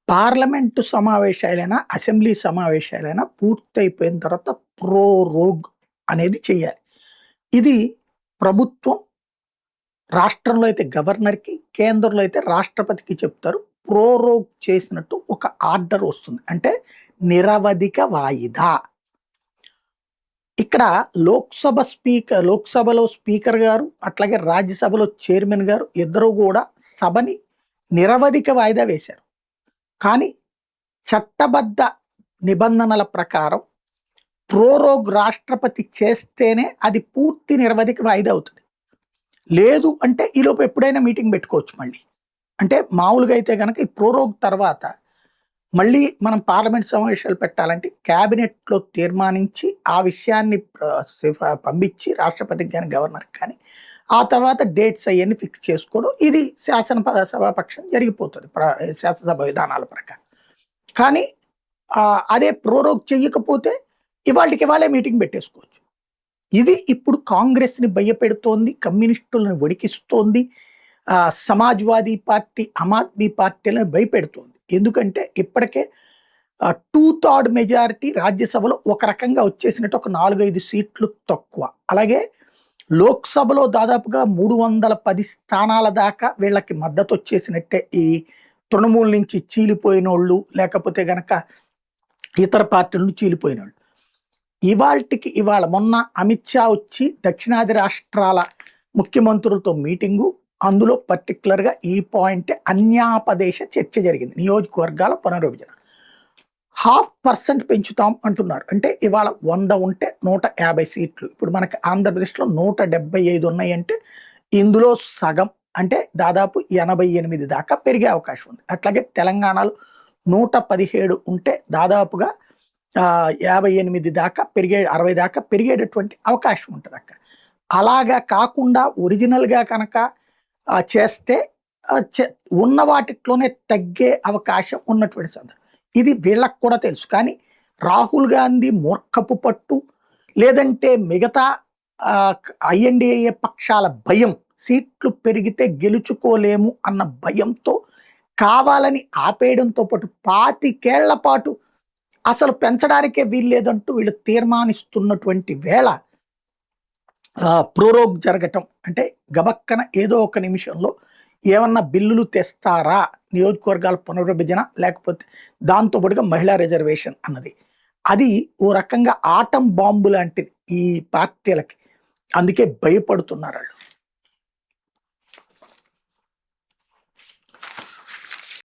Parliament సమావేశాలైనా, assembly సమావేశాలైనా పూర్తయిపోయిన తర్వాత rogue అనేది చేయాలి. ఇది ప్రభుత్వం రాష్ట్రంలో అయితే గవర్నర్‌కి, కేంద్రంలో అయితే రాష్ట్రపతికి చెప్తారు. రోగ్ చేసినట్టు ఒక ఆర్డర్ వస్తుంది. అంటే నిరవధిక వాయిదా. ఇక్కడ లోక్సభలో స్పీకర్ గారు, అట్లాగే రాజ్యసభలో చైర్మన్ గారు ఇద్దరు కూడా సభని నిరవధిక వాయిదా వేశారు. కానీ చట్టబద్ధ నిబంధనల ప్రకారం ప్రోరోగ్ రాష్ట్రపతి చేస్తేనే అది పూర్తి నిరవధిక వాయిదా అవుతుంది. లేదు అంటే ఈలోపు ఎప్పుడైనా మీటింగ్ పెట్టుకోవచ్చు మళ్ళీ. అంటే మామూలుగా అయితే కనుక ఈ ప్రోరోగ్ తర్వాత మళ్ళీ మనం పార్లమెంట్ సమావేశాలు పెట్టాలంటే క్యాబినెట్లో తీర్మానించి ఆ విషయాన్ని పంపించి రాష్ట్రపతికి కానీ గవర్నర్కి కానీ ఆ తర్వాత డేట్స్ అవన్నీ ఫిక్స్ చేసుకోవడం ఇది సభాపక్షం జరిగిపోతుంది శాసనసభ విధానాల ప్రకారం. కానీ అదే ప్రోరోగ్ చెయ్యకపోతే ఇవాళకి ఇవాళే మీటింగ్ పెట్టేసుకోవచ్చు. ఇది ఇప్పుడు కాంగ్రెస్ని భయపెడుతోంది, కమ్యూనిస్టులను వడికిస్తోంది, సమాజ్వాదీ పార్టీ, ఆమ్ ఆద్మీ పార్టీలను భయపెడుతోంది. ఎందుకంటే ఇప్పటికే 2/3 మెజారిటీ రాజ్యసభలో ఒక రకంగా వచ్చేసినట్టు ఒక 4-5 సీట్లు తక్కువ. అలాగే లోక్సభలో దాదాపుగా 310 స్థానాల దాకా వీళ్ళకి మద్దతు వచ్చేసినట్టే. ఈ తృణమూల్ నుంచి చీలిపోయినోళ్ళు, లేకపోతే గనక ఇతర పార్టీల నుంచి చీలిపోయినోళ్ళు. ఇవాళ మొన్న అమిత్ షా వచ్చి దక్షిణాది రాష్ట్రాల ముఖ్యమంత్రులతో మీటింగు, అందులో పర్టికులర్గా ఈ పాయింట్ అన్యాపదేశ చర్చ జరిగింది. నియోజకవర్గాల పునర్విభజన 0.5% పెంచుతాం అంటున్నారు. అంటే ఇవాళ 100 ఉంటే 150 సీట్లు. ఇప్పుడు మనకి ఆంధ్రప్రదేశ్లో 175 ఉన్నాయంటే ఇందులో సగం అంటే దాదాపు 88 దాకా పెరిగే అవకాశం ఉంది. అట్లాగే తెలంగాణలో 117 ఉంటే దాదాపుగా 58 దాకా 60 దాకా పెరిగేటటువంటి అవకాశం ఉంటుంది అక్కడ. అలాగా కాకుండా ఒరిజినల్గా కనుక చేస్తే ఉన్న వాటిలోనే తగ్గే అవకాశం ఉన్నటువంటి సందర్భం. ఇది వీళ్ళకు కూడా తెలుసు. కానీ రాహుల్ గాంధీ మూర్ఖపు పట్టు, లేదంటే మిగతా ఐఎన్డిఏ పక్షాల భయం, సీట్లు పెరిగితే గెలుచుకోలేము అన్న భయంతో కావాలని ఆపేయడంతో పాటు 25 ఏళ్ల పాటు అసలు పెంచడానికే వీల్లేదంటూ వీళ్ళు తీర్మానిస్తున్నటువంటి వేళ ప్రోరోగ్ జరగటం అంటే గబక్కన ఏదో ఒక నిమిషంలో ఏమన్నా బిల్లులు తెస్తారా, నియోజకవర్గాల పునర్విభజన లేకపోతే దాంతోపాటుగా మహిళా రిజర్వేషన్ అన్నది, అది ఓ రకంగా ఆటం బాంబు లాంటిది ఈ పార్టీలకి. అందుకే భయపడుతున్నారు వాళ్ళు.